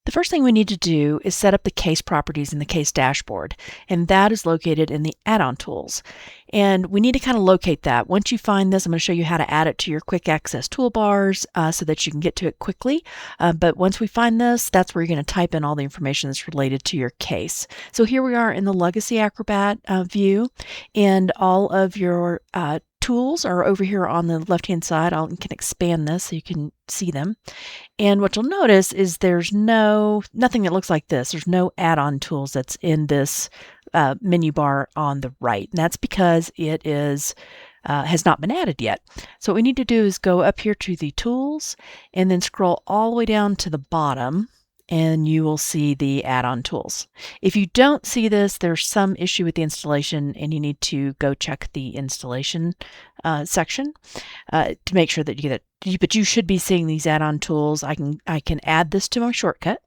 The first thing we need to do is set up the case properties in the case dashboard, and that is located in the add-on tools. And we need to kind of locate that. Once you find this, I'm going to show you how to add it to your quick access toolbars so that you can get to it quickly. But once we find this, that's where you're going to type in all the information that's related to your case. So here we are in the Legacy Acrobat view, and all of your tools are over here on the left-hand side. I can expand this so you can see them. And what you'll notice is there's nothing that looks like this. There's no add-on tools that's in this menu bar on the right. And that's because it has not been added yet. So what we need to do is go up here to the tools and then scroll all the way down to the bottom, and you will see the add-on tools. If you don't see this, there's some issue with the installation, and you need to go check the installation section to make sure that you get it. But you should be seeing these add-on tools. I can add this to my shortcut,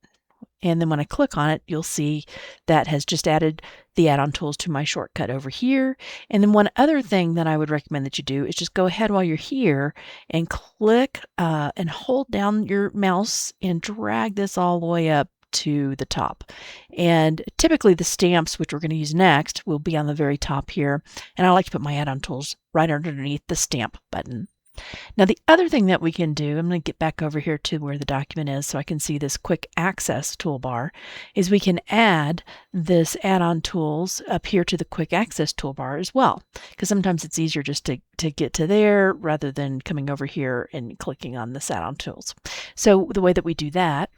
and then when I click on it, you'll see that has just added the add-on tools to my shortcut over here. And then one other thing that I would recommend that you do is just go ahead while you're here and click and hold down your mouse and drag this all the way up to the top. And typically the stamps, which we're going to use next, will be on the very top here. And I like to put my add-on tools right underneath the stamp button. Now the other thing that we can do, I'm going to get back over here to where the document is so I can see this quick access toolbar, is we can add this add-on tools up here to the quick access toolbar as well, because sometimes it's easier just to get to there rather than coming over here and clicking on this add-on tools. So the way that we do that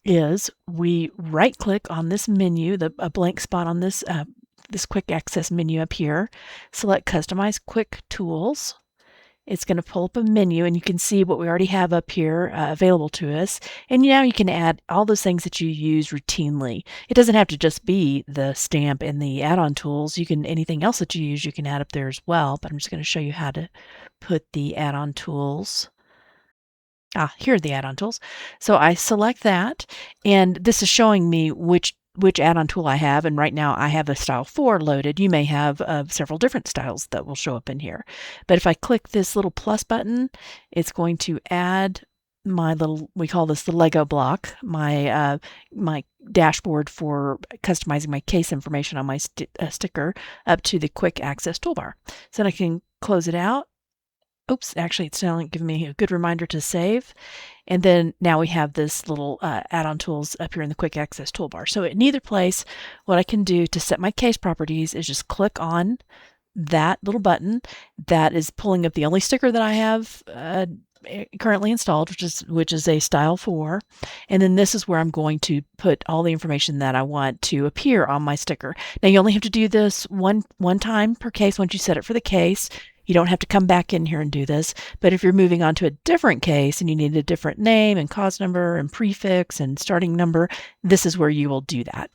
is we right click on this menu, a blank spot on this quick access menu up here, select customize quick tools. It's going to pull up a menu, and you can see what we already have up here available to us. And now you can add all those things that you use routinely. It doesn't have to just be the stamp and the add-on tools. Anything else that you use, you can add up there as well. But I'm just going to show you how to put the add-on tools. Here are the add-on tools. So I select that, and this is showing me which add-on tool I have, and right now I have a style 4 loaded. You may have several different styles that will show up in here. But if I click this little plus button, it's going to add my we call this the Lego block, my dashboard for customizing my case information on my sticker up to the quick access toolbar. So then I can close it out. Oops, actually it's not giving me a good reminder to save. And then now we have this little add-on tools up here in the quick access toolbar. So in either place, what I can do to set my case properties is just click on that little button that is pulling up the only sticker that I have currently installed, which is a style 4. And then this is where I'm going to put all the information that I want to appear on my sticker. Now you only have to do this one time per case once you set it for the case. You don't have to come back in here and do this, but if you're moving on to a different case and you need a different name and cause number and prefix and starting number, this is where you will do that.